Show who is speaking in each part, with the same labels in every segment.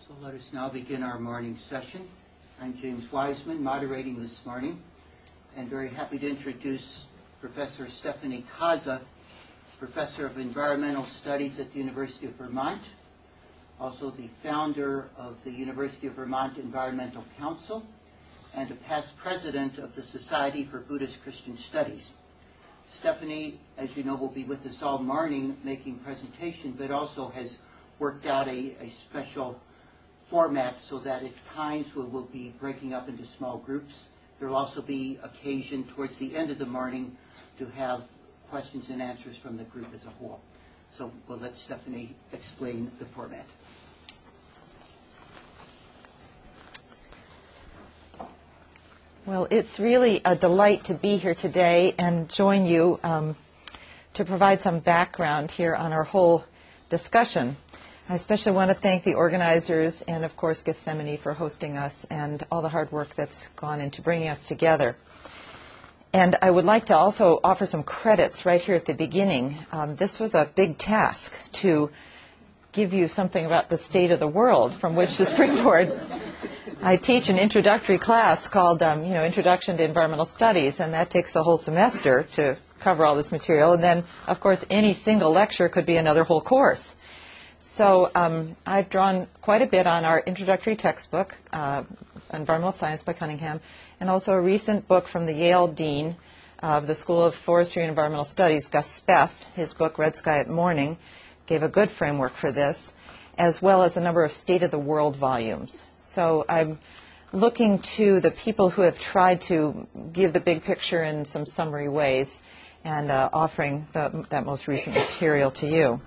Speaker 1: So let us now begin our morning session. I'm James Wiseman, moderating this morning, and very happy to introduce Professor Stephanie Kaza, Professor of Environmental Studies at the University of Vermont, also the founder of the University of Vermont Environmental Council, and a past president of the Society for Buddhist-Christian Studies. Stephanie, as you know, will be with us all morning making presentation, but also has worked out a special format so that at times we will be breaking up into small groups. There will also be occasion towards the end of the morning to have questions and answers from the group as a whole. So we'll let Stephanie explain the format.
Speaker 2: Well, it's really a delight to be here today and join you to provide some background here on our whole discussion. I especially want to thank the organizers and, of course, Gethsemani for hosting us and all the hard work that's gone into bringing us together. And I would like to also offer some credits right here at the beginning. This was a big task to give you something about the state of the world from which to springboard. I teach an introductory class called Introduction to Environmental Studies, and that takes the whole semester to cover all this material. And then, of course, any single lecture could be another whole course. So I've drawn quite a bit on our introductory textbook, Environmental Science by Cunningham, and also a recent book from the Yale Dean of the School of Forestry and Environmental Studies, Gus Speth. His book, Red Sky at Morning, gave a good framework for this, as well as a number of State of the World volumes. So I'm looking to the people who have tried to give the big picture in some summary ways and offering that most recent material to you.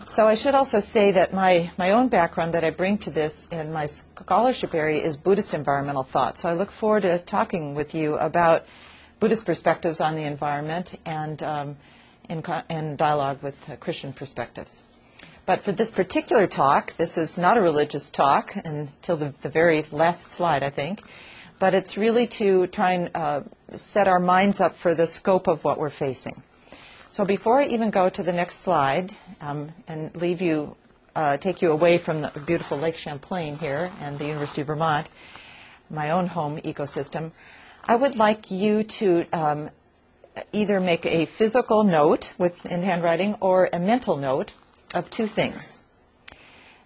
Speaker 2: So I should also say that my own background that I bring to this in my scholarship area is Buddhist environmental thought. So I look forward to talking with you about Buddhist perspectives on the environment and in dialogue with Christian perspectives. But for this particular talk, this is not a religious talk until the very last slide, I think. But it's really to try and set our minds up for the scope of what we're facing. So before I even go to the next slide and take you away from the beautiful Lake Champlain here and the University of Vermont, my own home ecosystem, I would like you to either make a physical note in handwriting or a mental note of two things.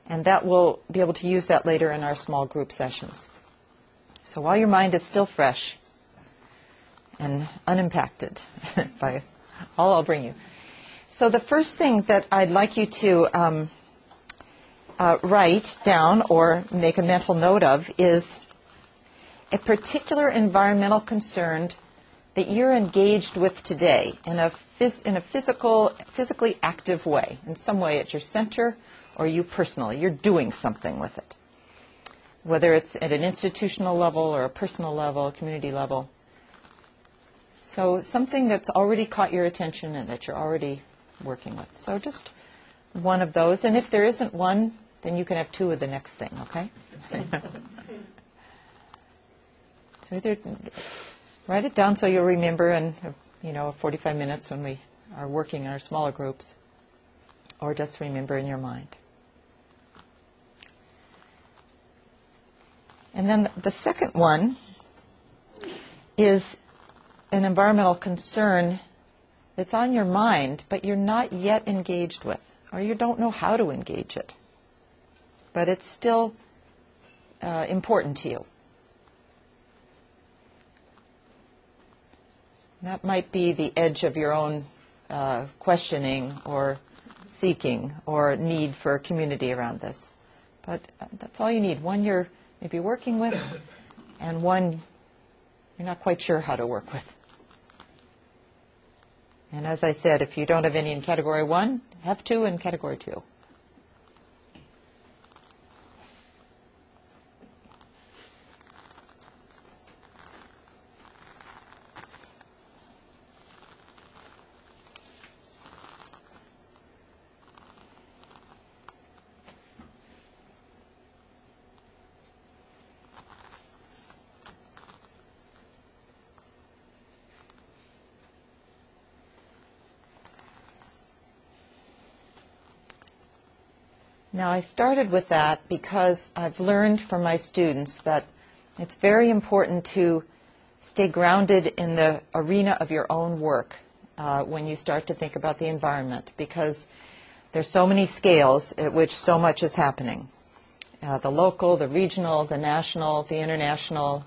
Speaker 2: And that we'll be able to use that later in our small group sessions. So while your mind is still fresh and unimpacted by all I'll bring you. So the first thing that I'd like you to write down or make a mental note of is a particular environmental concern that you're engaged with today in a physically active way, in some way at your center or you personally. You're doing something with it, whether it's at an institutional level or a personal level, community level. So something that's already caught your attention and that you're already working with. So just one of those. And if there isn't one, then you can have two of the next thing, okay? So either write it down so you'll remember in 45 minutes when we are working in our smaller groups, or just remember in your mind. And then the second one is an environmental concern that's on your mind, but you're not yet engaged with, or you don't know how to engage it. But it's still important to you. That might be the edge of your own questioning or seeking or need for community around this. But that's all you need. One you're maybe working with, and one you're not quite sure how to work with. And as I said, if you don't have any in Category 1, have two in Category 2. Now, I started with that because I've learned from my students that it's very important to stay grounded in the arena of your own work when you start to think about the environment, because there's so many scales at which so much is happening. The local, the regional, the national, the international,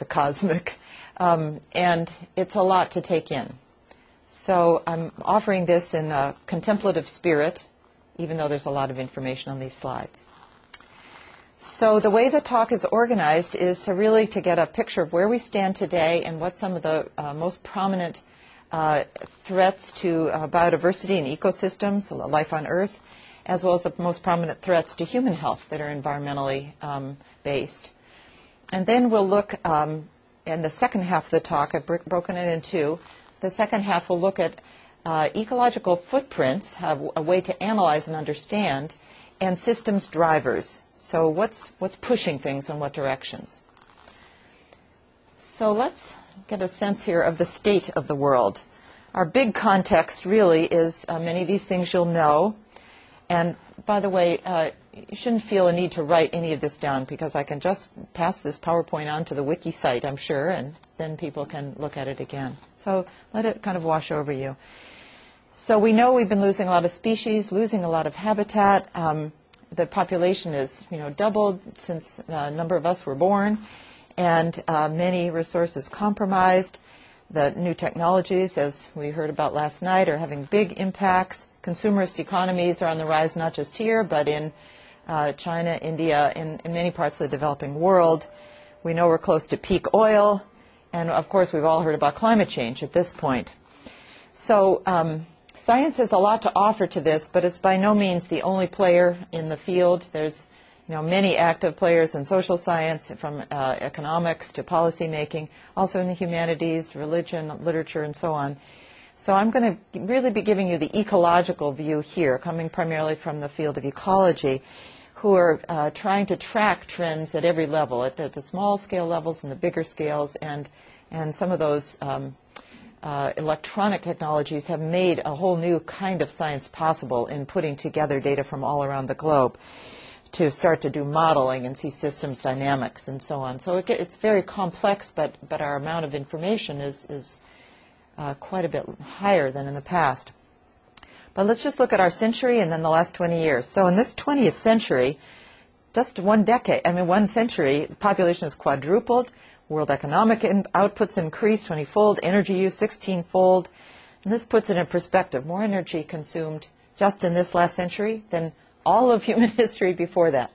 Speaker 2: the cosmic, and it's a lot to take in. So I'm offering this in a contemplative spirit, even though there's a lot of information on these slides. So the way the talk is organized is to really to get a picture of where we stand today and what some of the most prominent threats to biodiversity and ecosystems, life on Earth, as well as the most prominent threats to human health that are environmentally based. And then we'll look in the second half of the talk, I've broken it in two. The second half will look at ecological footprints, a way to analyze and understand, and systems drivers. So what's pushing things in what directions? So let's get a sense here of the state of the world. Our big context really is many of these things you'll know. And by the way, you shouldn't feel a need to write any of this down, because I can just pass this PowerPoint on to the wiki site, I'm sure, and then people can look at it again. So let it kind of wash over you. So we know we've been losing a lot of species, losing a lot of habitat. The population is, doubled since a number of us were born, and many resources compromised. The new technologies, as we heard about last night, are having big impacts. Consumerist economies are on the rise, not just here, but in China, India, in many parts of the developing world. We know we're close to peak oil, and of course we've all heard about climate change at this point. So science has a lot to offer to this, but it's by no means the only player in the field. There's many active players in social science, from economics to policy making, also in the humanities, religion, literature, and so on. So I'm going to really be giving you the ecological view here, coming primarily from the field of ecology, who are trying to track trends at every level, at the small scale levels and the bigger scales, and some of those electronic technologies have made a whole new kind of science possible in putting together data from all around the globe to start to do modeling and see systems dynamics and so on. So it's very complex, but our amount of information is quite a bit higher than in the past. But let's just look at our century and then the last 20 years. So in this 20th century, just one century, the population has quadrupled. World economic outputs increased 20-fold, energy use 16-fold. And this puts it in perspective. More energy consumed just in this last century than all of human history before that.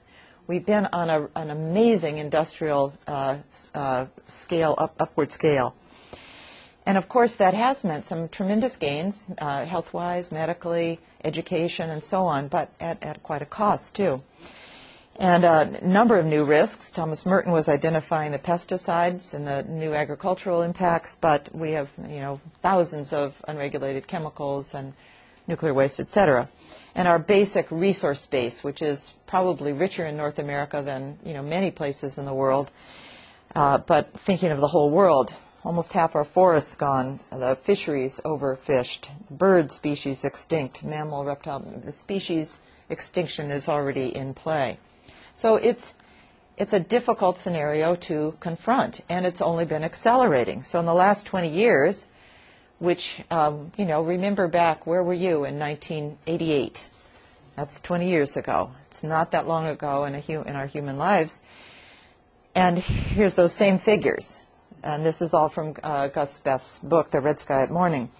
Speaker 2: We've been on an amazing industrial upward scale. And of course, that has meant some tremendous gains, health-wise, medically, education, and so on, but at quite a cost, too. And a number of new risks. Thomas Merton was identifying the pesticides and the new agricultural impacts, but we have, thousands of unregulated chemicals and nuclear waste, et cetera. And our basic resource base, which is probably richer in North America than, many places in the world. But thinking of the whole world, almost half our forests gone, the fisheries overfished, bird species extinct, mammal, reptile, the species extinction is already in play. So it's a difficult scenario to confront, and it's only been accelerating. So in the last 20 years, which, remember back, where were you in 1988? That's 20 years ago. It's not that long ago in our human lives. And here's those same figures. And this is all from Gus Beth's book, The Red Sky at Morning.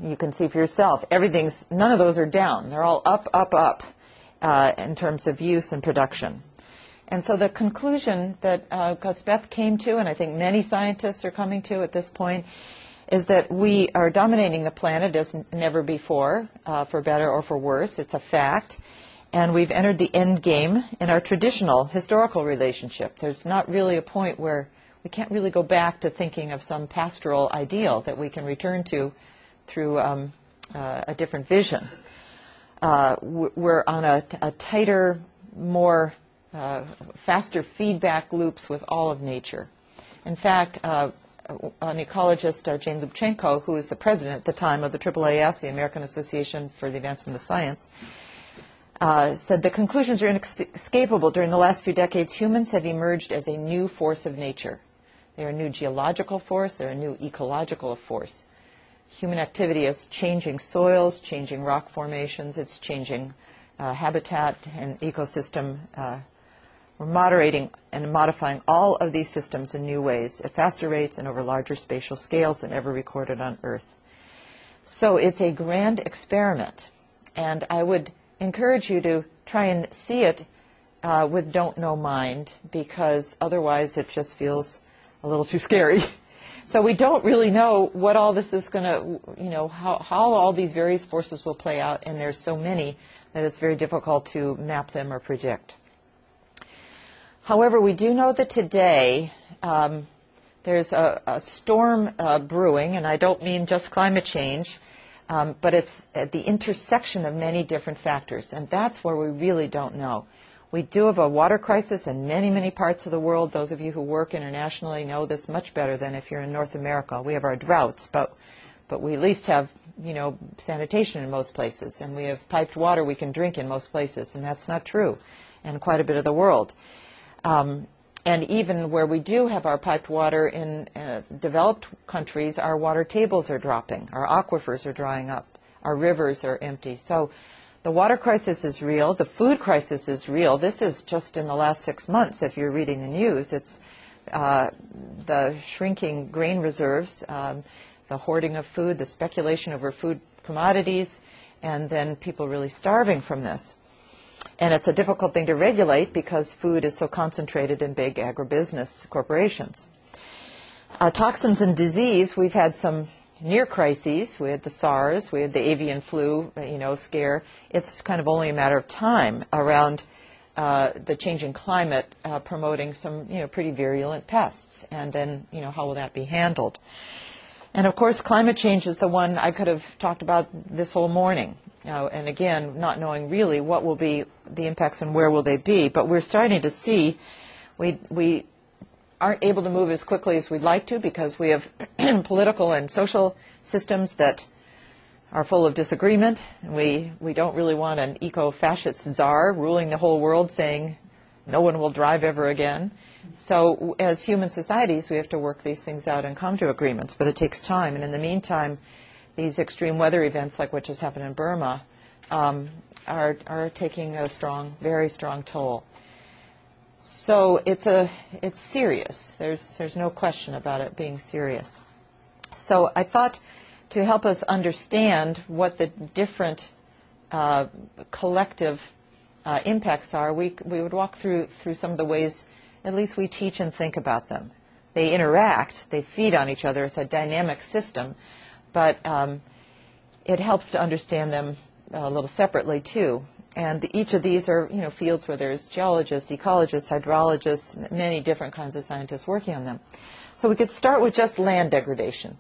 Speaker 2: You can see for yourself, none of those are down. They're all up, up, up in terms of use and production. And so the conclusion that Gus Beth came to, and I think many scientists are coming to at this point, is that we are dominating the planet as never before, for better or for worse. It's a fact. And we've entered the end game in our traditional historical relationship. There's not really a point where we can't really go back to thinking of some pastoral ideal that we can return to through a different vision. We're on a tighter, more faster feedback loops with all of nature. In fact, an ecologist, Jane Lubchenco, who was the president at the time of the AAAS, the American Association for the Advancement of Science, said the conclusions are inescapable. During the last few decades, humans have emerged as a new force of nature. They're a new geological force. They're a new ecological force. Human activity is changing soils, changing rock formations. It's changing habitat and ecosystem. We're moderating and modifying all of these systems in new ways at faster rates and over larger spatial scales than ever recorded on Earth. So it's a grand experiment. And I would encourage you to try and see it with don't know mind, because otherwise it just feels a little too scary. So we don't really know what all this is going to, how all these various forces will play out, and there's so many that it's very difficult to map them or predict. However, we do know that today there's a storm brewing, and I don't mean just climate change, but it's at the intersection of many different factors, and that's where we really don't know. We do have a water crisis in many, many parts of the world. Those of you who work internationally know this much better than if you're in North America. We have our droughts, but we at least have, sanitation in most places, and we have piped water we can drink in most places, and that's not true in quite a bit of the world. And even where we do have our piped water in developed countries, our water tables are dropping, our aquifers are drying up, our rivers are empty. So the water crisis is real. The food crisis is real. This is just in the last 6 months, if you're reading the news. It's the shrinking grain reserves, the hoarding of food, the speculation over food commodities, and then people really starving from this. And it's a difficult thing to regulate because food is so concentrated in big agribusiness corporations. Toxins and disease, we've had some near crises. We had the SARS, we had the avian flu, scare. It's kind of only a matter of time around the changing climate promoting some, pretty virulent pests. And then, how will that be handled? And of course, climate change is the one I could have talked about this whole morning. And again, not knowing really what will be the impacts and where will they be. But we're starting to see we aren't able to move as quickly as we'd like to because we have political and social systems that are full of disagreement. We don't really want an eco-fascist czar ruling the whole world saying no one will drive ever again. So as human societies, we have to work these things out and come to agreements, but it takes time. And in the meantime, these extreme weather events like what just happened in Burma are taking a very strong toll. So it's serious. There's no question about it being serious. So I thought to help us understand what the different collective impacts are, we would walk through some of the ways at least we teach and think about them. They interact, they feed on each other. It's a dynamic system, but it helps to understand them a little separately too. And each of these are, fields where there's geologists, ecologists, hydrologists, many different kinds of scientists working on them. So we could start with just land degradation.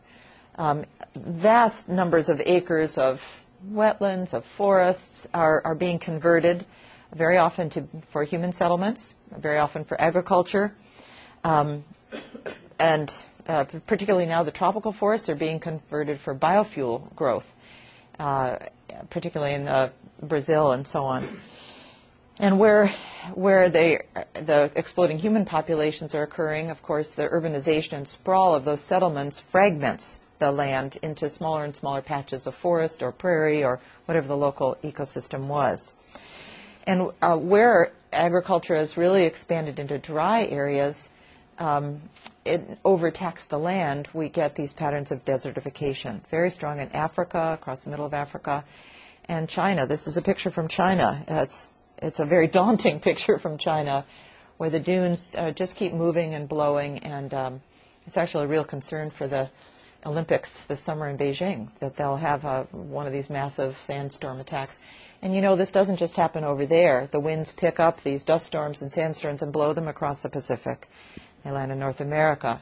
Speaker 2: Vast numbers of acres of wetlands, of forests are being converted, very often for human settlements, very often for agriculture, and particularly now the tropical forests are being converted for biofuel growth, particularly in Brazil and so on. And where the exploding human populations are occurring, of course, the urbanization and sprawl of those settlements fragments the land into smaller and smaller patches of forest or prairie or whatever the local ecosystem was. And where agriculture has really expanded into dry areas, it overtaxed the land. We get these patterns of desertification, very strong in Africa, across the middle of Africa, and China. This is a picture from China. It's a very daunting picture from China, where the dunes just keep moving and blowing, and it's actually a real concern for the Olympics this summer in Beijing, that they'll have one of these massive sandstorm attacks. And this doesn't just happen over there. The winds pick up these dust storms and sandstorms and blow them across the Pacific. They land in North America.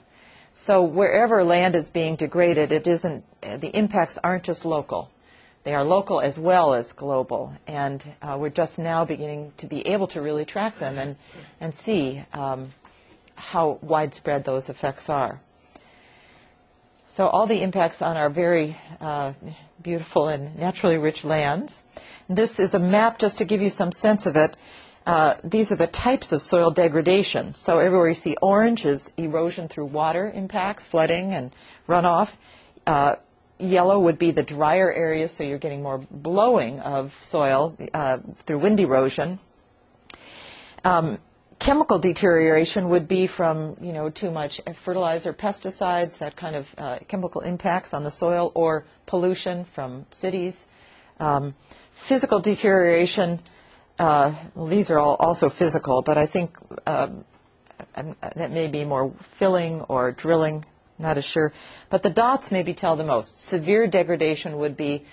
Speaker 2: So wherever land is being degraded, the impacts aren't just local. They are local as well as global. And we're just now beginning to be able to really track them and see how widespread those effects are. So all the impacts on our very beautiful and naturally rich lands. This is a map just to give you some sense of it. These are the types of soil degradation. So everywhere you see orange is erosion through water impacts, flooding and runoff. Yellow would be the drier areas, so you're getting more blowing of soil through wind erosion. Chemical deterioration would be from, too much fertilizer, pesticides, that kind of chemical impacts on the soil, or pollution from cities. Physical deterioration, these are all also physical, but I think that may be more filling or drilling, not as sure. But the dots maybe tell the most. Severe degradation would be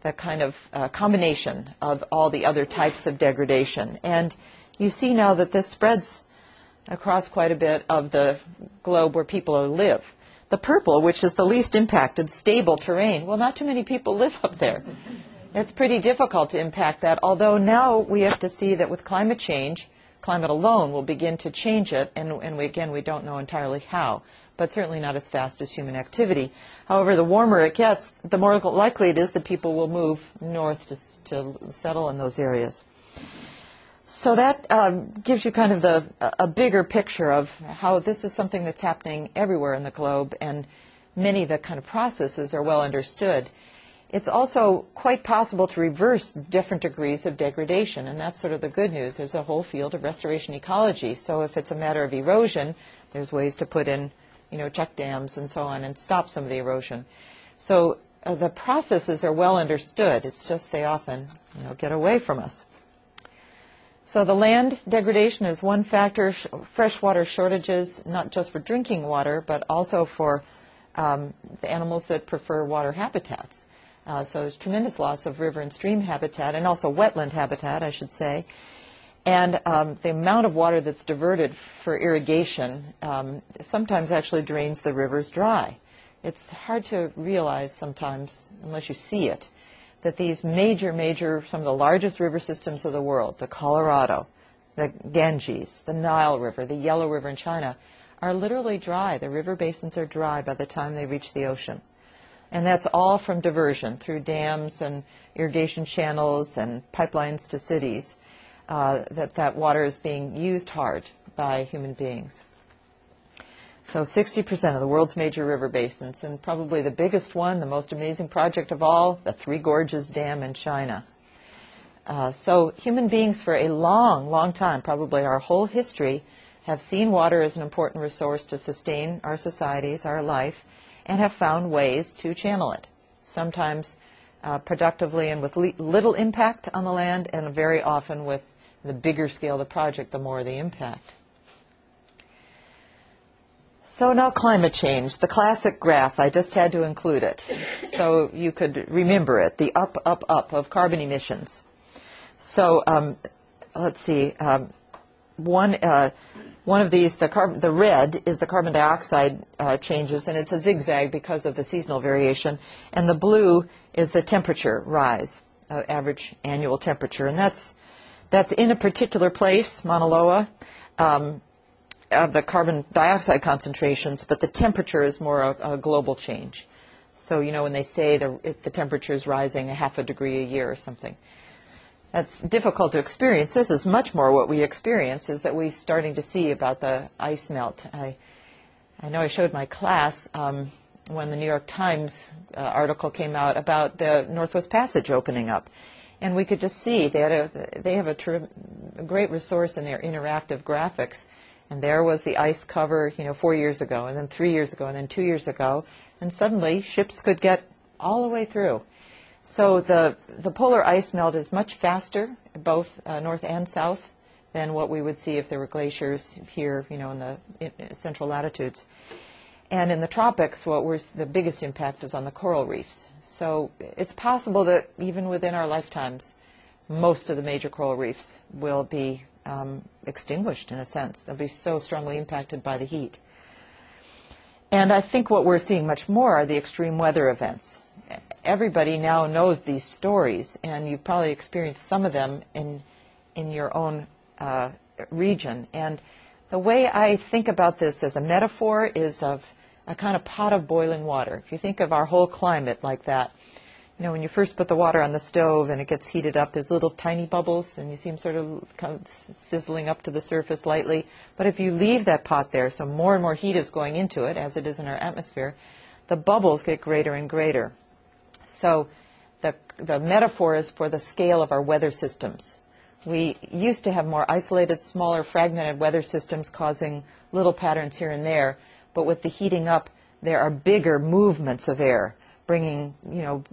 Speaker 2: the kind of combination of all the other types of degradation. And you see now that this spreads across quite a bit of the globe where people live. The purple, which is the least impacted, stable terrain, well, not too many people live up there. It's pretty difficult to impact that, although now we have to see that with climate change, climate alone will begin to change it, and we don't know entirely how, but certainly not as fast as human activity. However, the warmer it gets, the more likely it is that people will move north to settle in those areas. So that gives you kind of a bigger picture of how this is something that's happening everywhere in the globe, and many of the kind of processes are well understood. It's also quite possible to reverse different degrees of degradation, and that's sort of the good news. There's a whole field of restoration ecology. So if it's a matter of erosion, there's ways to put in, check dams and so on and stop some of the erosion. So the processes are well understood. It's just they often, get away from us. So the land degradation is one factor, freshwater shortages, not just for drinking water, but also for the animals that prefer water habitats. So there's tremendous loss of river and stream habitat, and also wetland habitat, I should say. And the amount of water that's diverted for irrigation sometimes actually drains the rivers dry. It's hard to realize sometimes, unless you see it, that these major, some of the largest river systems of the world, the Colorado, the Ganges, the Nile River, the Yellow River in China, are literally dry. The river basins are dry by the time they reach the ocean. And that's all from diversion through dams and irrigation channels and pipelines to cities, that water is being used hard by human beings. So 60% of the world's major river basins, and probably the biggest one, the most amazing project of all, the Three Gorges Dam in China. So human beings for a long time, probably our whole history, have seen water as an important resource to sustain our societies, our life, and have found ways to channel it, sometimes productively and with little impact on the land, and very often with the bigger scale the project, the more the impact. So now climate change, the classic graph, I just had to include it so you could remember it, the up of carbon emissions. So let's see, one of these, the red is the carbon dioxide changes, and it's a zigzag because of the seasonal variation, and the blue is the temperature rise, average annual temperature, and that's in a particular place, Mauna Loa, of the carbon dioxide concentrations, but the temperature is more a global change. So, when they say the temperature is rising a half a degree a year or something, that's difficult to experience. This is much more what we experience, is that we're starting to see about the ice melt. I know I showed my class when the New York Times article came out about the Northwest Passage opening up. And we could just see they have a great resource in their interactive graphics. And there was the ice cover, 4 years ago, and then 3 years ago, and then 2 years ago. And suddenly ships could get all the way through. So the polar ice melt is much faster, both north and south, than what we would see if there were glaciers here, in the central latitudes. And in the tropics, the biggest impact is on the coral reefs. So it's possible that even within our lifetimes, most of the major coral reefs will be extinguished, in a sense. They'll be so strongly impacted by the heat. And I think what we're seeing much more are the extreme weather events. Everybody now knows these stories, and you've probably experienced some of them in your own region. And the way I think about this as a metaphor is of a kind of pot of boiling water. If you think of our whole climate like that, you know, when you first put the water on the stove and it gets heated up, there's little tiny bubbles and you see them sort of sizzling up to the surface lightly. But if you leave that pot there, so more and more heat is going into it, as it is in our atmosphere, the bubbles get greater and greater. So the metaphor is for the scale of our weather systems. We used to have more isolated, smaller, fragmented weather systems causing little patterns here and there. But with the heating up, there are bigger movements of air, bringing, you know,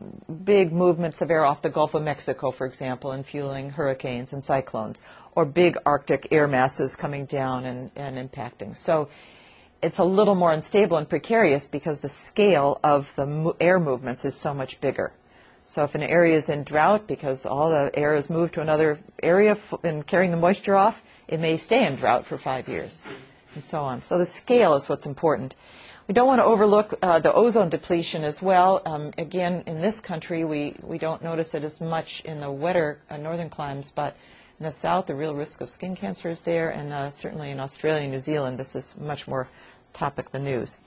Speaker 2: big movements of air off the Gulf of Mexico, for example, and fueling hurricanes and cyclones, or big Arctic air masses coming down and impacting. So it's a little more unstable and precarious because the scale of the air movements is so much bigger. So if an area is in drought because all the air is moved to another area and carrying the moisture off, it may stay in drought for 5 years, and so on. So the scale is what's important. We don't want to overlook the ozone depletion as well. Again, in this country, we don't notice it as much in the wetter northern climes, but in the south, the real risk of skin cancer is there, and certainly in Australia and New Zealand, this is much more topic the news.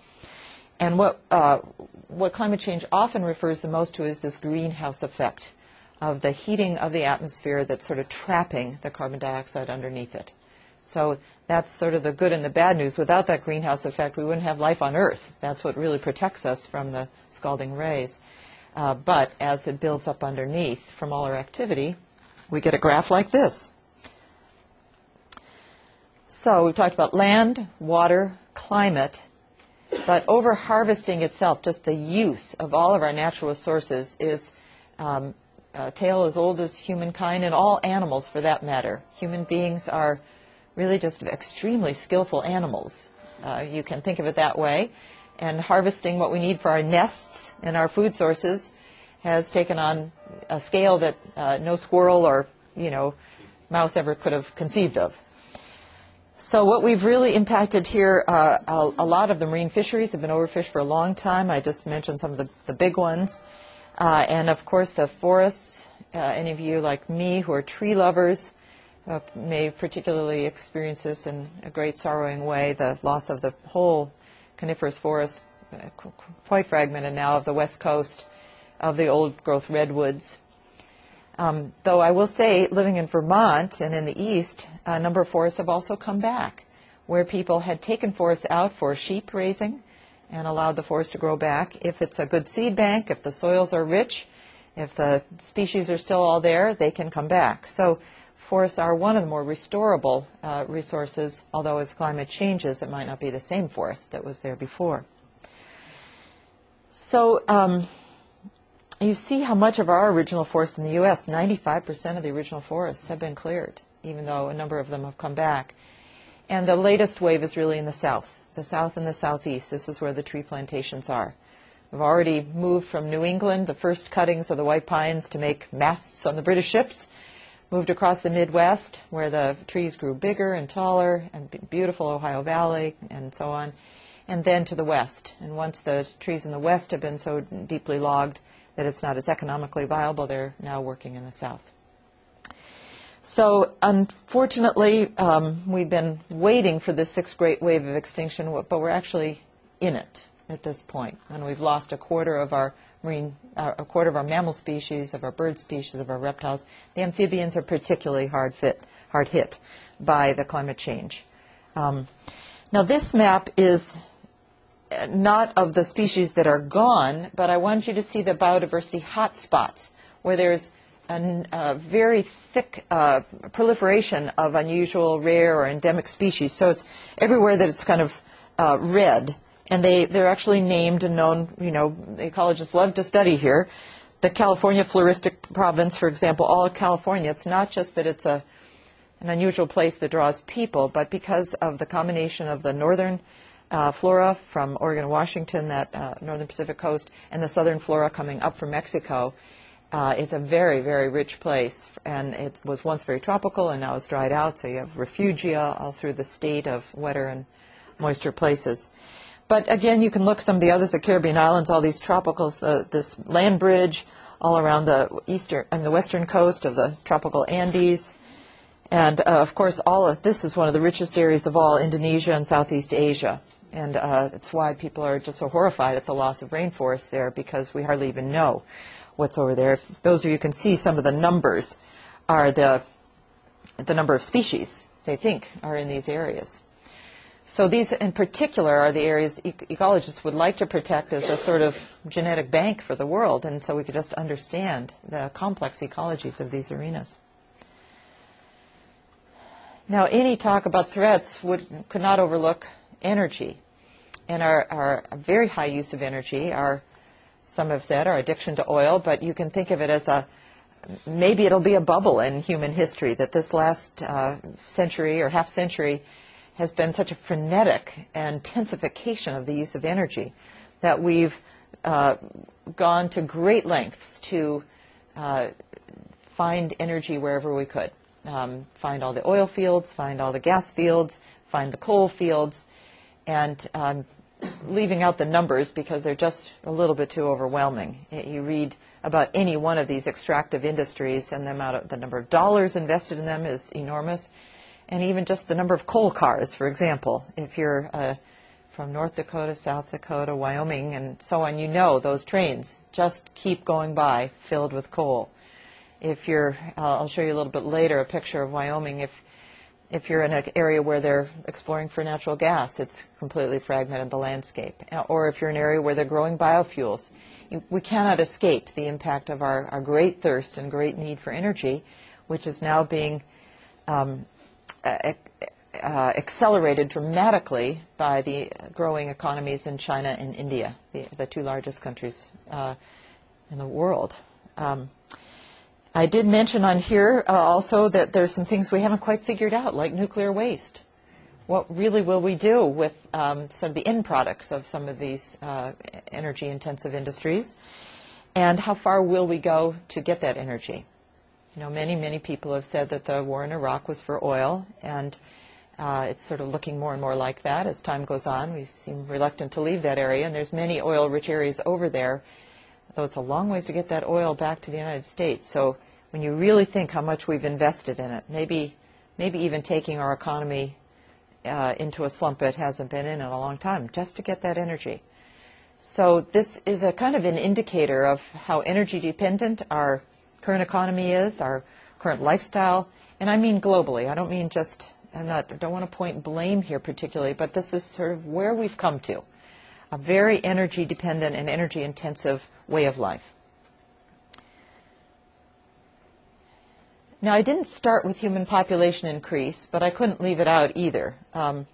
Speaker 2: And what climate change often refers the most to is this greenhouse effect of the heating of the atmosphere that's sort of trapping the carbon dioxide underneath it. So that's sort of the good and the bad news. Without that greenhouse effect, we wouldn't have life on Earth. That's what really protects us from the scalding rays. But as it builds up underneath from all our activity, we get a graph like this. So we've talked about land, water, climate, but over-harvesting itself, just the use of all of our natural resources, is a tale as old as humankind and all animals for that matter. Human beings are really just extremely skillful animals. You can think of it that way. And harvesting what we need for our nests and our food sources has taken on a scale that no squirrel or, you know, mouse ever could have conceived of. So what we've really impacted here, a lot of the marine fisheries have been overfished for a long time. I just mentioned some of the big ones. And of course the forests, any of you like me who are tree lovers may particularly experience this in a great sorrowing way, the loss of the whole coniferous forest, quite fragmented now, of the west coast, of the old growth redwoods. Though I will say, living in Vermont and in the east, a number of forests have also come back, where people had taken forests out for sheep raising and allowed the forest to grow back. If it's a good seed bank, if the soils are rich, if the species are still all there, they can come back. So forests are one of the more restorable resources, although as climate changes, it might not be the same forest that was there before. So you see how much of our original forests in the U.S., 95% of the original forests have been cleared, even though a number of them have come back. And the latest wave is really in the south and the southeast. This is where the tree plantations are. We've already moved from New England, the first cuttings of the white pines to make masts on the British ships, moved across the Midwest, where the trees grew bigger and taller, and beautiful Ohio Valley, and so on, and then to the west. And once the trees in the west have been so deeply logged that it's not as economically viable, they're now working in the south. So unfortunately, we've been waiting for this sixth great wave of extinction, but we're actually in it at this point, and we've lost a quarter of our mammal species, of our bird species, of our reptiles. The amphibians are particularly hard hit by the climate change. Now this map is not of the species that are gone, but I want you to see the biodiversity hotspots, where there's a very thick proliferation of unusual, rare, or endemic species. So it's everywhere that it's kind of red. And they're actually named and known, you know, the ecologists love to study here. The California Floristic Province, for example, all of California, it's not just that it's an unusual place that draws people, but because of the combination of the northern flora from Oregon and Washington, that northern Pacific coast, and the southern flora coming up from Mexico, it's a very, very rich place. And it was once very tropical, and now it's dried out, so you have refugia all through the state of wetter and moister places. But again, you can look some of the others, the Caribbean islands, all these tropicals, this land bridge all around the the western coast of the tropical Andes. And of course, all of this is one of the richest areas of all, Indonesia and Southeast Asia. And it's why people are just so horrified at the loss of rainforest there, because we hardly even know what's over there. If those of you can see, some of the numbers are the number of species they think are in these areas. So these in particular are the areas ecologists would like to protect as a sort of genetic bank for the world, and so we could just understand the complex ecologies of these arenas. Now, any talk about threats could not overlook energy. And our very high use of energy, some have said, our addiction to oil, but you can think of it as maybe it'll be a bubble in human history, that this last century or half century has been such a frenetic intensification of the use of energy that we've gone to great lengths to find energy wherever we could. Find all the oil fields, find all the gas fields, find the coal fields, and leaving out the numbers because they're just a little bit too overwhelming. You read about any one of these extractive industries, and the number of dollars invested in them is enormous. And even just the number of coal cars, for example. If you're from North Dakota, South Dakota, Wyoming, and so on, you know those trains just keep going by filled with coal. If you're, I'll show you a little bit later a picture of Wyoming. If you're in an area where they're exploring for natural gas, it's completely fragmented the landscape. Or if you're in an area where they're growing biofuels, we cannot escape the impact of our great thirst and great need for energy, which is now being accelerated dramatically by the growing economies in China and India, the two largest countries in the world. I did mention on here also that there's some things we haven't quite figured out, like nuclear waste. What really will we do with sort of the end products of some of these energy-intensive industries? And how far will we go to get that energy? You know, many people have said that the war in Iraq was for oil, and it's sort of looking more and more like that as time goes on. We seem reluctant to leave that area, and there's many oil-rich areas over there, though it's a long ways to get that oil back to the United States. So when you really think how much we've invested in it, maybe even taking our economy into a slump it hasn't been in a long time, just to get that energy. So this is a kind of an indicator of how energy dependent our current economy is, our current lifestyle, and I mean globally. I don't mean just, I don't want to point blame here particularly, but this is sort of where we've come to, a very energy dependent and energy intensive way of life. Now, I didn't start with human population increase, but I couldn't leave it out either. At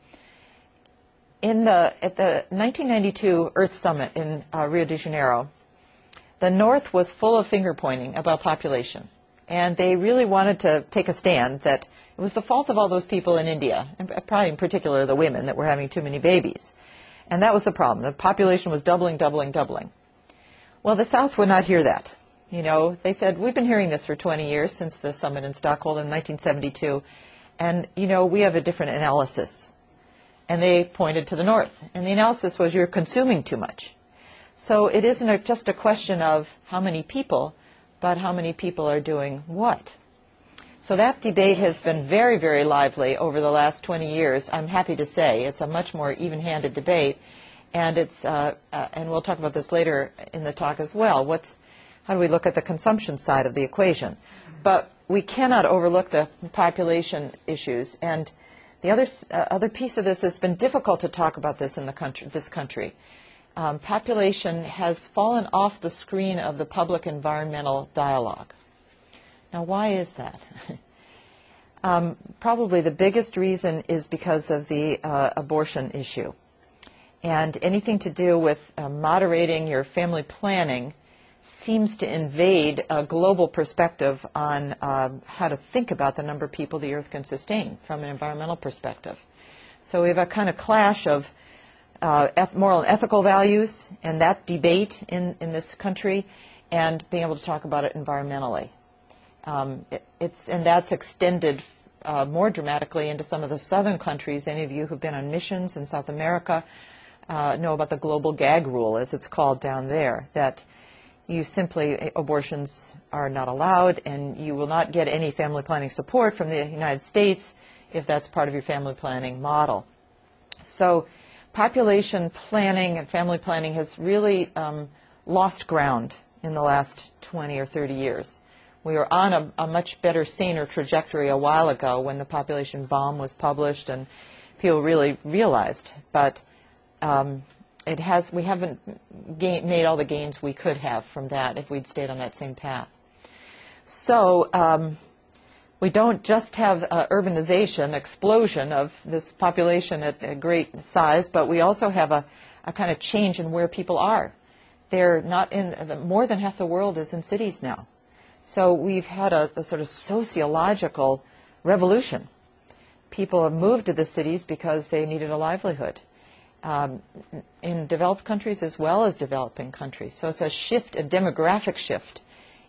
Speaker 2: the 1992 Earth Summit in Rio de Janeiro, the North was full of finger-pointing about population. And they really wanted to take a stand that it was the fault of all those people in India, and probably in particular the women, that were having too many babies. And that was the problem. The population was doubling. Well, the South would not hear that. You know, they said, we've been hearing this for 20 years since the summit in Stockholm in 1972, and, you know, we have a different analysis. And they pointed to the North. And the analysis was, you're consuming too much. So it isn't just a question of how many people, but how many people are doing what. So that debate has been very, very lively over the last 20 years. I'm happy to say it's a much more even-handed debate. And it's, and we'll talk about this later in the talk as well. How do we look at the consumption side of the equation? But we cannot overlook the population issues. And the other piece of this, has been difficult to talk about this in this country. Population has fallen off the screen of the public environmental dialogue. Now, why is that? Probably the biggest reason is because of the abortion issue. And anything to do with moderating your family planning seems to invade a global perspective on how to think about the number of people the Earth can sustain from an environmental perspective. So we have a kind of clash of moral and ethical values and that debate in this country, and being able to talk about it environmentally. And that's extended more dramatically into some of the southern countries. Any of you who've been on missions in South America know about the global gag rule, as it's called down there, that you simply, abortions are not allowed, and you will not get any family planning support from the United States if that's part of your family planning model. So population planning and family planning has really lost ground in the last 20 or 30 years. We were on a much better, saner trajectory a while ago when the population bomb was published and people really realized. But we haven't made all the gains we could have from that if we'd stayed on that same path. So we don't just have urbanization, explosion of this population at a great size, but we also have a kind of change in where people are. They're not in, more than half the world is in cities now. So we've had a sort of sociological revolution. People have moved to the cities because they needed a livelihood. In developed countries as well as developing countries. So it's a shift, a demographic shift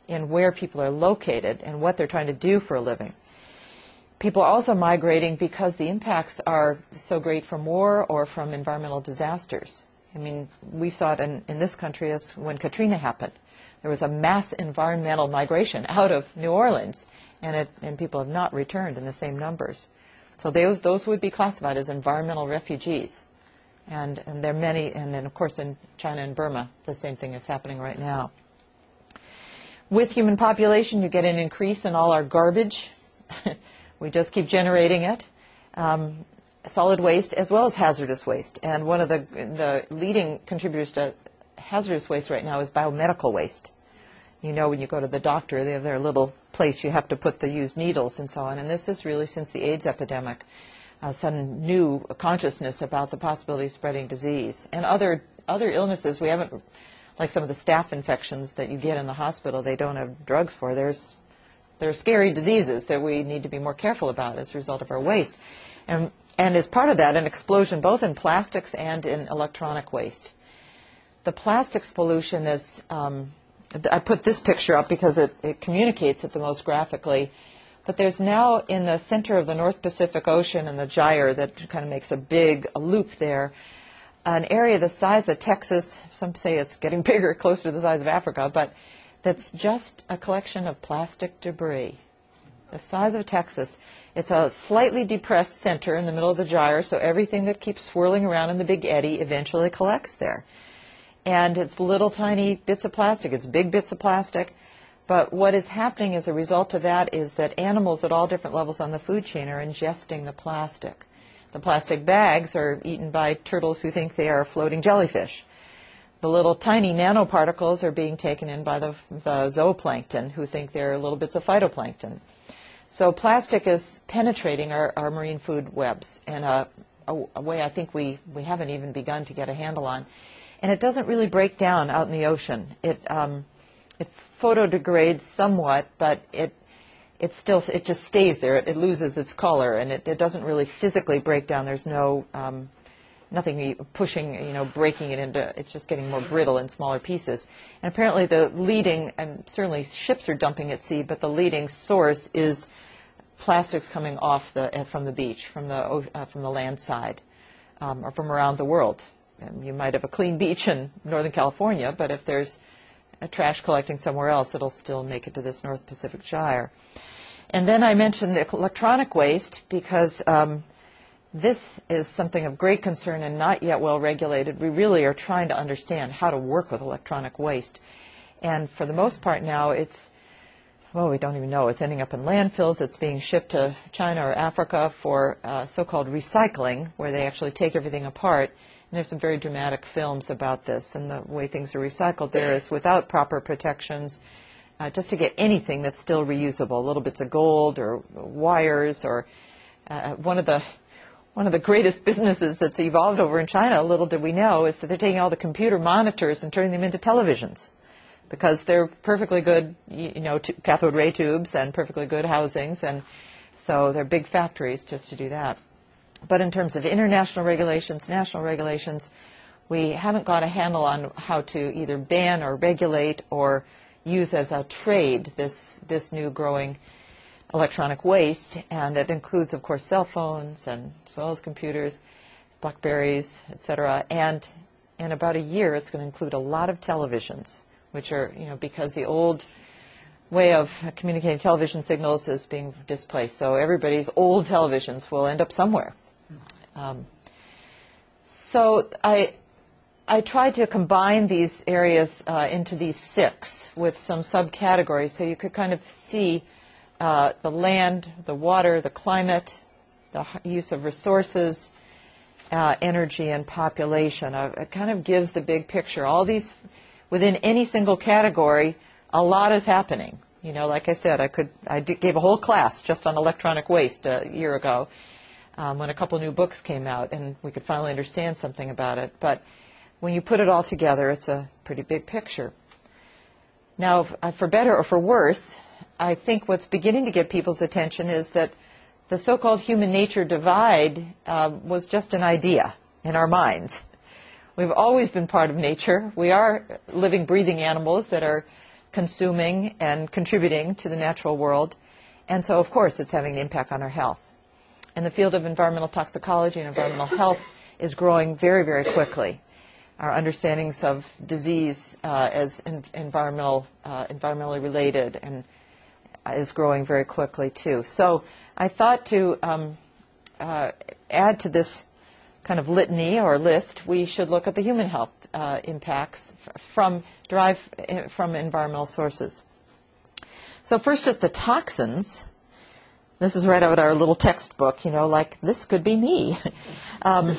Speaker 2: in where people are located and what they're trying to do for a living. People are also migrating because the impacts are so great from war or from environmental disasters. I mean, we saw it in this country as when Katrina happened. There was a mass environmental migration out of New Orleans, and people have not returned in the same numbers. So those would be classified as environmental refugees. And there are many, and then of course in China and Burma, the same thing is happening right now. With human population, you get an increase in all our garbage. We just keep generating it. Solid waste as well as hazardous waste. And one of the leading contributors to hazardous waste right now is biomedical waste. You know, when you go to the doctor, they have their little place you have to put the used needles and so on. And this is really since the AIDS epidemic, some new consciousness about the possibility of spreading disease. And other illnesses we haven't, like some of the staph infections that you get in the hospital, they don't have drugs for. They're scary diseases that we need to be more careful about as a result of our waste. And as part of that, an explosion both in plastics and in electronic waste. The plastics pollution is, I put this picture up because it communicates it the most graphically, but there's now in the center of the North Pacific Ocean and the gyre that kind of makes a loop there, an area the size of Texas, some say it's getting bigger, closer to the size of Africa, but that's just a collection of plastic debris. The size of Texas. It's a slightly depressed center in the middle of the gyre, so everything that keeps swirling around in the big eddy eventually collects there. And it's little tiny bits of plastic, it's big bits of plastic. But what is happening as a result of that is that animals at all different levels on the food chain are ingesting the plastic. The plastic bags are eaten by turtles who think they are floating jellyfish. The little tiny nanoparticles are being taken in by the zooplankton who think they're little bits of phytoplankton. So plastic is penetrating our marine food webs in a way I think we haven't even begun to get a handle on. And it doesn't really break down out in the ocean. It photodegrades somewhat, but it just stays there. It loses its color, and it doesn't really physically break down. There's no nothing pushing, breaking it into. It's just getting more brittle in smaller pieces. And apparently, the leading, and certainly ships are dumping at sea, but the leading source is plastics coming off from the beach, from the land side, or from around the world. You might have a clean beach in Northern California, but if there's a trash collecting somewhere else, it'll still make it to this North Pacific gyre. And then I mentioned electronic waste because this is something of great concern and not yet well regulated. We really are trying to understand how to work with electronic waste. And for the most part now, we don't even know. It's ending up in landfills. It's being shipped to China or Africa for so-called recycling, where they actually take everything apart. And there's some very dramatic films about this, and the way things are recycled there is without proper protections, just to get anything that's still reusable, little bits of gold or wires, or one of the greatest businesses that's evolved over in China, little did we know, is that they're taking all the computer monitors and turning them into televisions, because they're perfectly good, cathode ray tubes and perfectly good housings, and so they're big factories just to do that. But in terms of international regulations, national regulations, we haven't got a handle on how to either ban or regulate or use as a trade this new growing electronic waste. And it includes, of course, cell phones and as well as computers, Blackberries, etc. And in about a year, it's going to include a lot of televisions, which are, because the old way of communicating television signals is being displaced. So everybody's old televisions will end up somewhere. So I tried to combine these areas into these 6 with some subcategories so you could kind of see the land, the water, the climate, the use of resources, energy, and population. It kind of gives the big picture. All these, within any single category, a lot is happening. You know, like I said, I gave a whole class just on electronic waste a year ago when a couple new books came out, and we could finally understand something about it. But when you put it all together, it's a pretty big picture. Now, for better or for worse, I think what's beginning to get people's attention is that the so-called human nature divide was just an idea in our minds. We've always been part of nature. We are living, breathing animals that are consuming and contributing to the natural world. And so, of course, it's having an impact on our health. And the field of environmental toxicology and environmental health is growing very, very quickly. Our understandings of disease as environmentally related and is growing very quickly, too. So I thought to add to this kind of litany or list, we should look at the human health impacts derived from environmental sources. So first, just the toxins. This is right out of our little textbook, you know, like, this could be me. And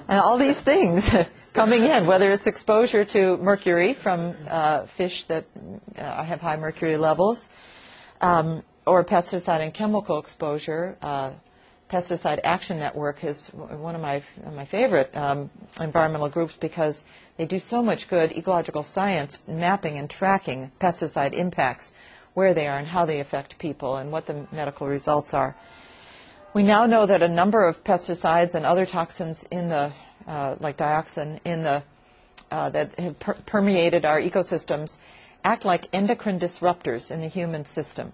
Speaker 2: all these things coming in, whether it's exposure to mercury from fish that have high mercury levels, or pesticide and chemical exposure. Pesticide Action Network is one of my favorite environmental groups because they do so much good ecological science mapping and tracking pesticide impacts, where they are and how they affect people and what the medical results are. We now know that a number of pesticides and other toxins in the like dioxin in the that have permeated our ecosystems act like endocrine disruptors in the human system.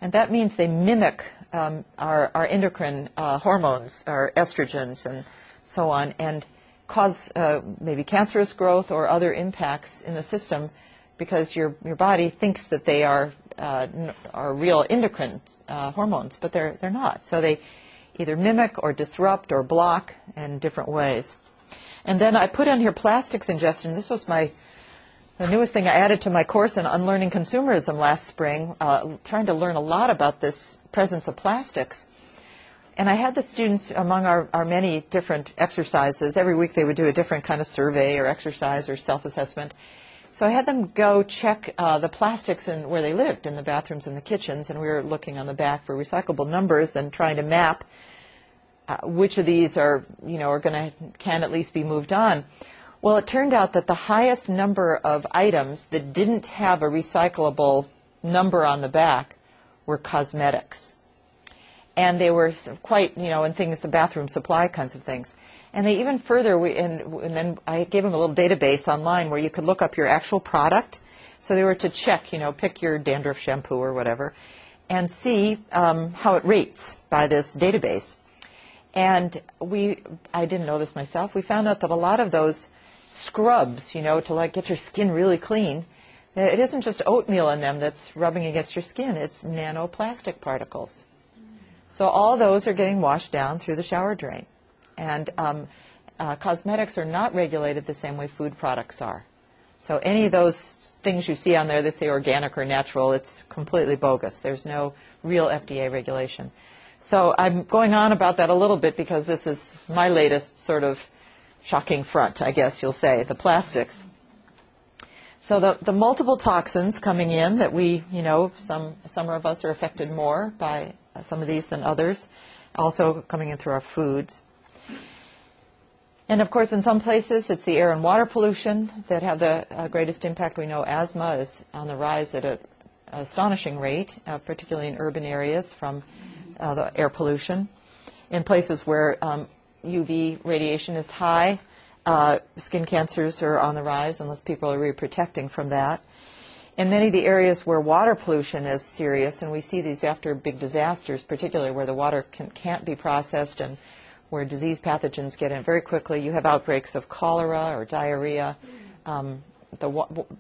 Speaker 2: And that means they mimic our endocrine hormones, our estrogens and so on, and cause maybe cancerous growth or other impacts in the system because your body thinks that they are real endocrine hormones, but they're not. So they either mimic or disrupt or block in different ways. And then I put in here plastics ingestion. This was the newest thing I added to my course in Unlearning Consumerism last spring, trying to learn a lot about this presence of plastics. And I had the students, among our many different exercises, every week they would do a different kind of survey or exercise or self-assessment. So I had them go check the plastics where they lived, in the bathrooms and the kitchens, and we were looking on the back for recyclable numbers and trying to map which of these can at least be moved on. Well, it turned out that the highest number of items that didn't have a recyclable number on the back were cosmetics. And they were quite, in things, the bathroom supply kinds of things. And they even further, and then I gave them a little database online where you could look up your actual product. So they were to check, pick your dandruff shampoo or whatever, and see how it rates by this database. And I didn't know this myself, we found out that a lot of those scrubs, to get your skin really clean, it isn't just oatmeal in them that's rubbing against your skin, it's nanoplastic particles. So all those are getting washed down through the shower drain. And cosmetics are not regulated the same way food products are. So any of those things you see on there that say organic or natural, it's completely bogus. There's no real FDA regulation. So I'm going on about that a little bit because this is my latest sort of shocking front, I guess you'll say, the plastics. So the multiple toxins coming in that we, some of us are affected more by some of these than others, also coming in through our foods. And of course, in some places, it's the air and water pollution that have the greatest impact. We know asthma is on the rise at an astonishing rate, particularly in urban areas from the air pollution. In places where UV radiation is high, skin cancers are on the rise unless people are really protecting from that. In many of the areas where water pollution is serious, and we see these after big disasters, particularly where the water can't be processed and where disease pathogens get in very quickly, you have outbreaks of cholera or diarrhea.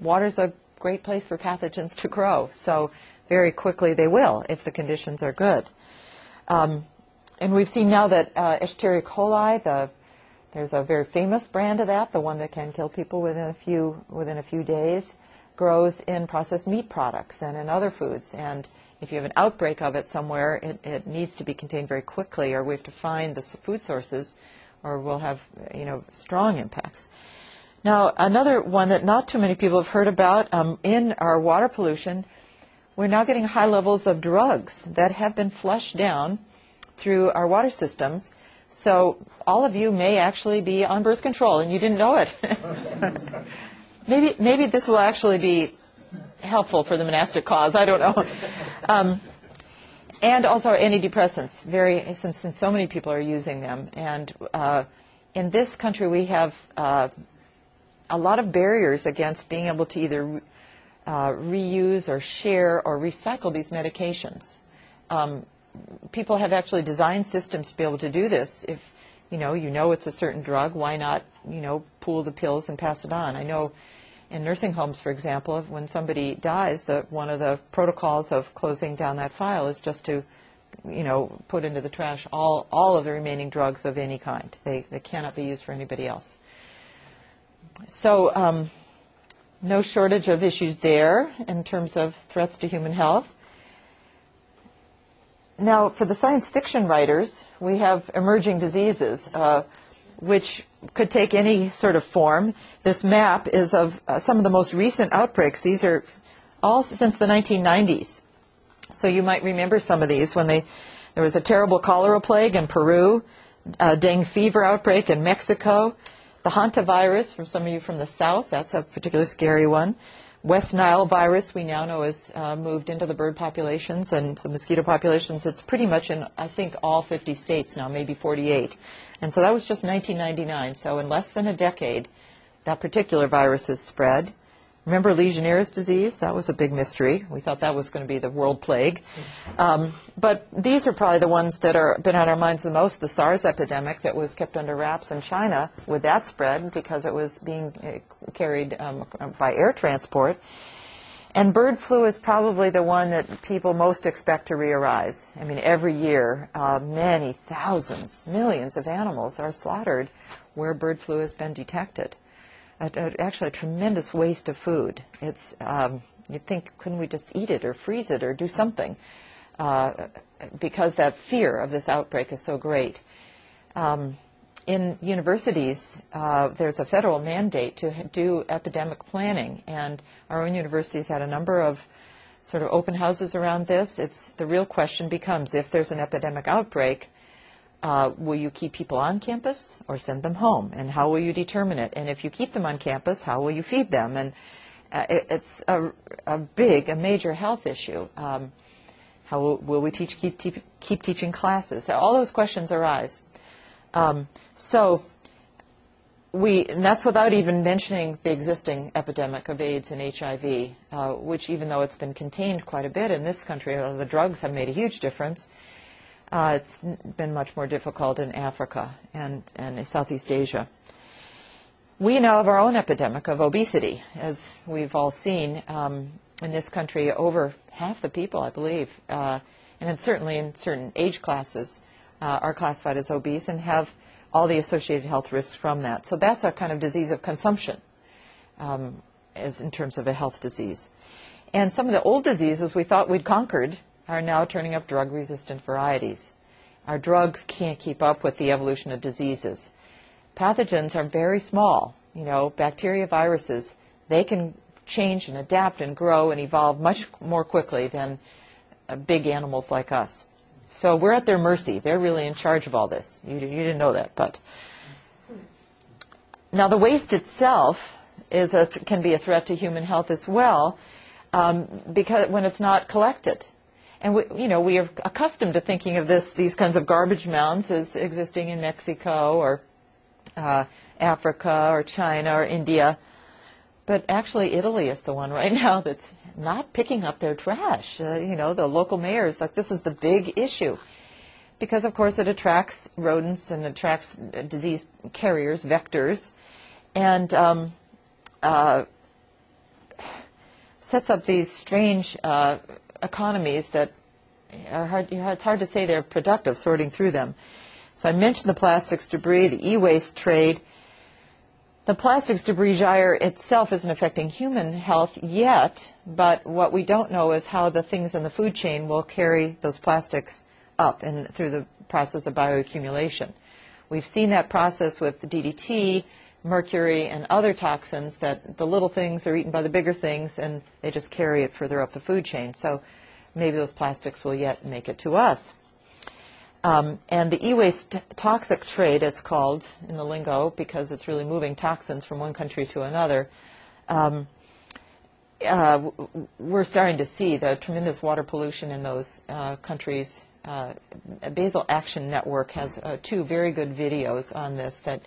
Speaker 2: Water's a great place for pathogens to grow, so very quickly they will if the conditions are good. And we've seen now that Escherichia coli, the There's a very famous brand of that, the one that can kill people within a few days, grows in processed meat products and in other foods. And if you have an outbreak of it somewhere, it needs to be contained very quickly, or we have to find the food sources, or we'll have strong impacts. Now, another one that not too many people have heard about, in our water pollution, we're now getting high levels of drugs that have been flushed down through our water systems. So all of you may actually be on birth control and you didn't know it. Maybe this will actually be helpful for the monastic cause. I don't know. And also antidepressants, since so many people are using them. And in this country, we have a lot of barriers against being able to either reuse or share or recycle these medications. People have actually designed systems to be able to do this. If you know it's a certain drug, why not pool the pills and pass it on? I know in nursing homes, for example, when somebody dies, one of the protocols of closing down that file is just to put into the trash all of the remaining drugs of any kind. They cannot be used for anybody else. So no shortage of issues there in terms of threats to human health. Now, for the science fiction writers, we have emerging diseases, which could take any sort of form. This map is of some of the most recent outbreaks. These are all since the 1990s. So you might remember some of these when there was a terrible cholera plague in Peru, a dengue fever outbreak in Mexico, the hantavirus, from some of you from the south, that's a particularly scary one. West Nile virus, we now know, has moved into the bird populations and the mosquito populations. It's pretty much in, I think, all 50 states now, maybe 48. And so that was just 1999. So in less than a decade, that particular virus has spread. Remember Legionnaire's disease? That was a big mystery. We thought that was going to be the world plague. But these are probably the ones that have been on our minds the most. The SARS epidemic that was kept under wraps in China, with that spread because it was being carried by air transport. And bird flu is probably the one that people most expect to re-arise. I mean, every year, many thousands, millions of animals are slaughtered where bird flu has been detected. Actually a tremendous waste of food. It's you'd think, couldn't we just eat it or freeze it or do something? Because that fear of this outbreak is so great. In universities, there's a federal mandate to do epidemic planning, and our own universities had a number of sort of open houses around this. The real question becomes, if there's an epidemic outbreak, will you keep people on campus or send them home? And how will you determine it? And if you keep them on campus, how will you feed them? And it's a major health issue. How will we keep teaching classes? So all those questions arise. And that's without even mentioning the existing epidemic of AIDS and HIV, which, even though it's been contained quite a bit in this country, the drugs have made a huge difference. It's been much more difficult in Africa and in Southeast Asia. We now have our own epidemic of obesity, as we've all seen. In this country, over half the people, I believe, and certainly in certain age classes, are classified as obese and have all the associated health risks from that. So that's a kind of disease of consumption, as in terms of a health disease. And some of the old diseases we thought we'd conquered are now turning up drug-resistant varieties. Our drugs can't keep up with the evolution of diseases. Pathogens are very small. Bacteria, viruses, they can change and adapt and grow and evolve much more quickly than big animals like us. So we're at their mercy. They're really in charge of all this. You didn't know that, but. Now, the waste itself can be a threat to human health as well, because when it's not collected. And we are accustomed to thinking of these kinds of garbage mounds as existing in Mexico or Africa or China or India. But actually, Italy is the one right now that's not picking up their trash. The local mayor is like, this is the big issue. Because, of course, it attracts rodents and attracts disease carriers, vectors, and sets up these strange economies that are hard. It's hard to say they're productive, sorting through them. So I mentioned the plastics debris, the e-waste trade. The plastics debris gyre itself isn't affecting human health yet, but what we don't know is how the things in the food chain will carry those plastics up and through the process of bioaccumulation. We've seen that process with the DDT, mercury, and other toxins, that the little things are eaten by the bigger things and they just carry it further up the food chain. So maybe those plastics will yet make it to us. And the e-waste toxic trade, it's called in the lingo, because it's really moving toxins from one country to another. We're starting to see the tremendous water pollution in those countries. Basal Action Network has 2 very good videos on this that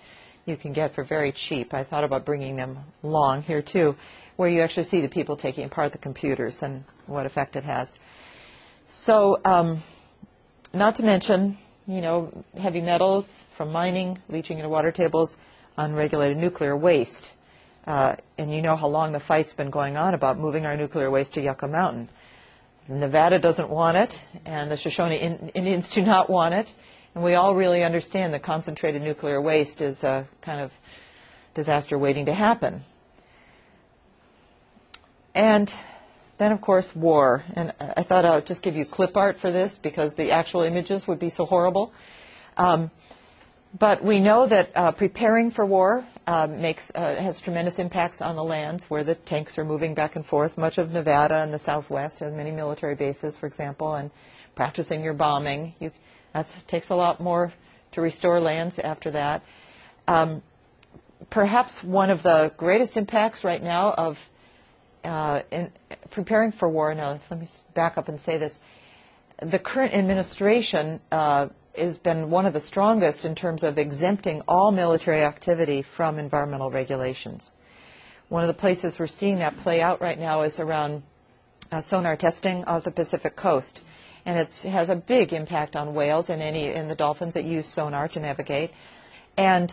Speaker 2: you can get for very cheap. I thought about bringing them along here too, where you actually see the people taking apart the computers and what effect it has. So, not to mention, heavy metals from mining, leaching into water tables, unregulated nuclear waste. And you know how long the fight's been going on about moving our nuclear waste to Yucca Mountain. Nevada doesn't want it, and the Shoshone Indians do not want it. And we all really understand that concentrated nuclear waste is a kind of disaster waiting to happen. And then, of course, war. And I thought I would just give you clip art for this because the actual images would be so horrible. But we know that preparing for war has tremendous impacts on the lands where the tanks are moving back and forth. Much of Nevada and the Southwest has many military bases, for example, and practicing your bombing. That takes a lot more to restore lands after that. Perhaps one of the greatest impacts right now of in preparing for war, now let me back up and say this, the current administration has been one of the strongest in terms of exempting all military activity from environmental regulations. One of the places we're seeing that play out right now is around sonar testing of the Pacific coast. And it has a big impact on whales and the dolphins that use sonar to navigate. And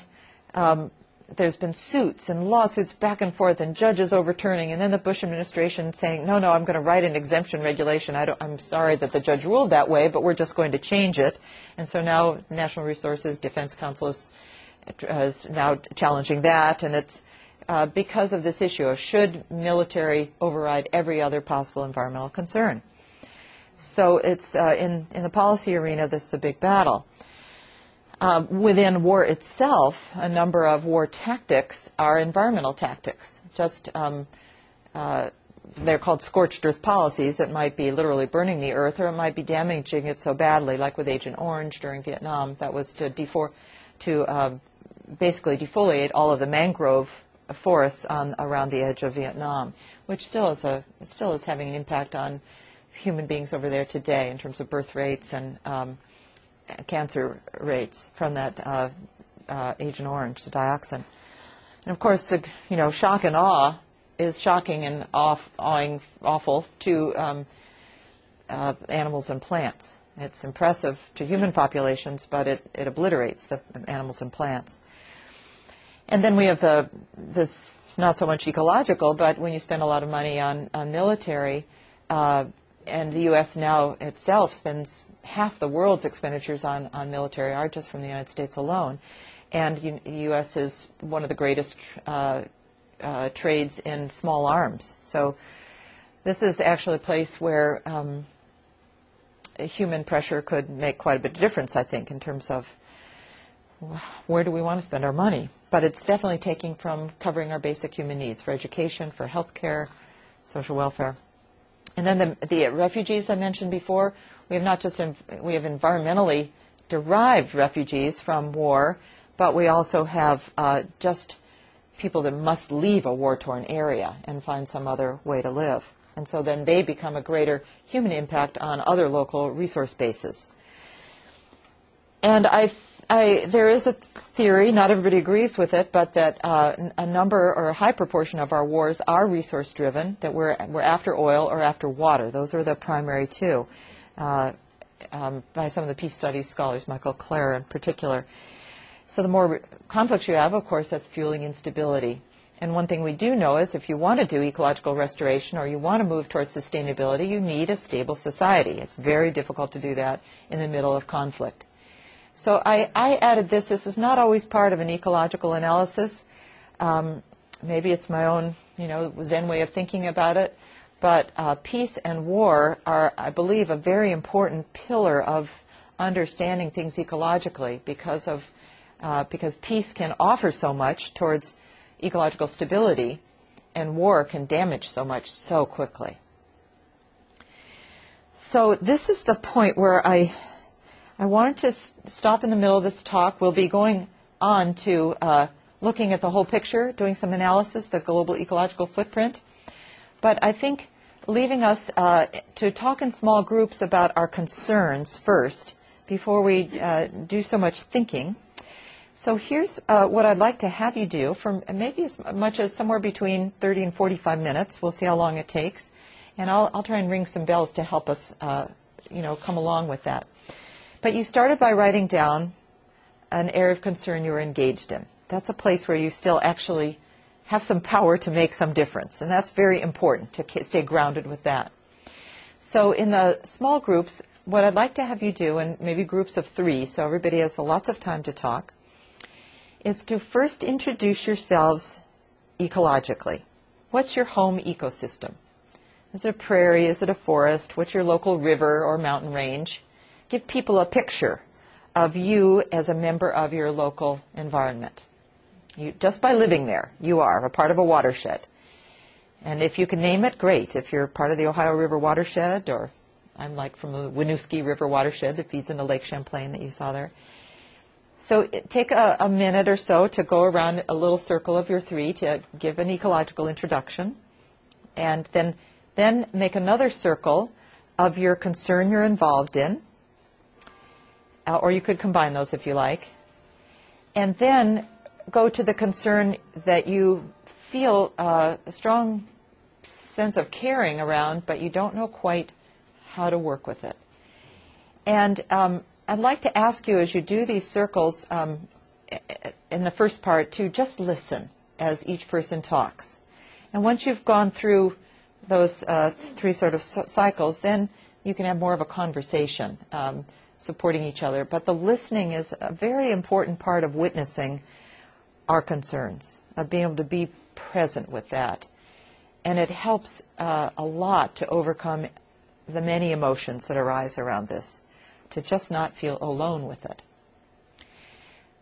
Speaker 2: there's been suits and lawsuits back and forth and judges overturning, and then the Bush administration saying, no, I'm going to write an exemption regulation. I'm sorry that the judge ruled that way, but we're just going to change it. And so now National Resources Defense Council is now challenging that, and it's because of this issue of should military override every other possible environmental concern. So it's in the policy arena, this is a big battle. Within war itself, a number of war tactics are environmental tactics. Just they're called scorched earth policies. It might be literally burning the earth, or it might be damaging it so badly, like with Agent Orange during Vietnam. That was to basically defoliate all of the mangrove forests around the edge of Vietnam, which still is having an impact on human beings over there today in terms of birth rates and cancer rates from that Agent Orange, the dioxin. And of course, the shock and awe is shocking and awful to animals and plants. It's impressive to human populations, but it obliterates the animals and plants. And then we have this not so much ecological, but when you spend a lot of money on military, and the U.S. now itself spends half the world's expenditures on military are just from the United States alone. And the U.S. is one of the greatest trades in small arms. So this is actually a place where human pressure could make quite a bit of difference, I think, in terms of where do we want to spend our money. But it's definitely taking from covering our basic human needs for education, for health care, social welfare. And then the refugees I mentioned before, we have we have environmentally derived refugees from war, but we also have just people that must leave a war-torn area and find some other way to live. And so then they become a greater human impact on other local resource bases. And there is a theory, not everybody agrees with it, but that a number or a high proportion of our wars are resource-driven, that we're after oil or after water. Those are the primary two, by some of the peace studies scholars, Michael Clare in particular. So the more conflicts you have, of course, that's fueling instability. And one thing we do know is if you want to do ecological restoration or you want to move towards sustainability, you need a stable society. It's very difficult to do that in the middle of conflict. So I added this. This is not always part of an ecological analysis. Maybe it's my own, Zen way of thinking about it. But peace and war are, I believe, a very important pillar of understanding things ecologically because peace can offer so much towards ecological stability, and war can damage so much so quickly. So this is the point where I wanted to stop in the middle of this talk. We'll be going on to looking at the whole picture, doing some analysis, the global ecological footprint. But I think leaving us to talk in small groups about our concerns first, before we do so much thinking. So here's what I'd like to have you do for maybe as much as somewhere between 30 and 45 minutes. We'll see how long it takes. And I'll try and ring some bells to help us, come along with that. But you started by writing down an area of concern you were engaged in. That's a place where you still actually have some power to make some difference. And that's very important, to stay grounded with that. So in the small groups, what I'd like to have you do, and maybe groups of 3, so everybody has lots of time to talk, is to first introduce yourselves ecologically. What's your home ecosystem? Is it a prairie? Is it a forest? What's your local river or mountain range? Give people a picture of you as a member of your local environment. Just by living there, you are a part of a watershed. And if you can name it, great. If you're part of the Ohio River watershed, or I'm like from the Winooski River watershed that feeds into Lake Champlain that you saw there. So take a minute or so to go around a little circle of your 3 to give an ecological introduction. And then make another circle of your concern you're involved in. Or you could combine those if you like. And then go to the concern that you feel a strong sense of caring around, but you don't know quite how to work with it. And I'd like to ask you, as you do these circles in the first part, to just listen as each person talks. And once you've gone through those 3 sort of cycles, then you can have more of a conversation, supporting each other. But the listening is a very important part of witnessing our concerns, of being able to be present with that. And it helps a lot to overcome the many emotions that arise around this, to just not feel alone with it.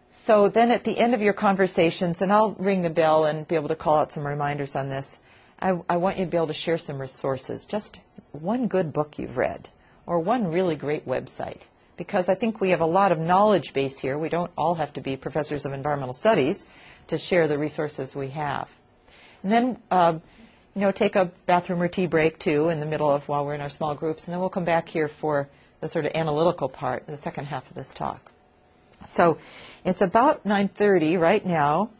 Speaker 2: So then at the end of your conversations, and I'll ring the bell and be able to call out some reminders on this, I want you to be able to share some resources, just one good book you've read, or one really great website. Because I think we have a lot of knowledge base here. We don't all have to be professors of environmental studies to share the resources we have. And then, take a bathroom or tea break, too, in the middle of while we're in our small groups. And then we'll come back here for the sort of analytical part, the second half of this talk. So it's about 9:30 right now.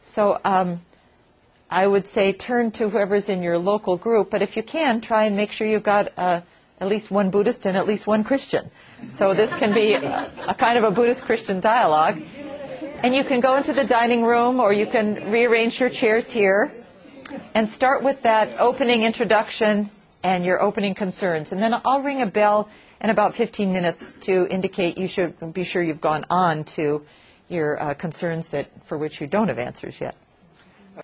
Speaker 2: So I would say turn to whoever's in your local group. But if you can, try and make sure you've got at least one Buddhist and at least one Christian. So this can be a kind of a Buddhist-Christian dialogue. And you can go into the dining room, or you can rearrange your chairs here and start with that opening introduction and your opening concerns. And then I'll ring a bell in about 15 minutes to indicate you should be sure you've gone on to your concerns for which you don't have answers yet.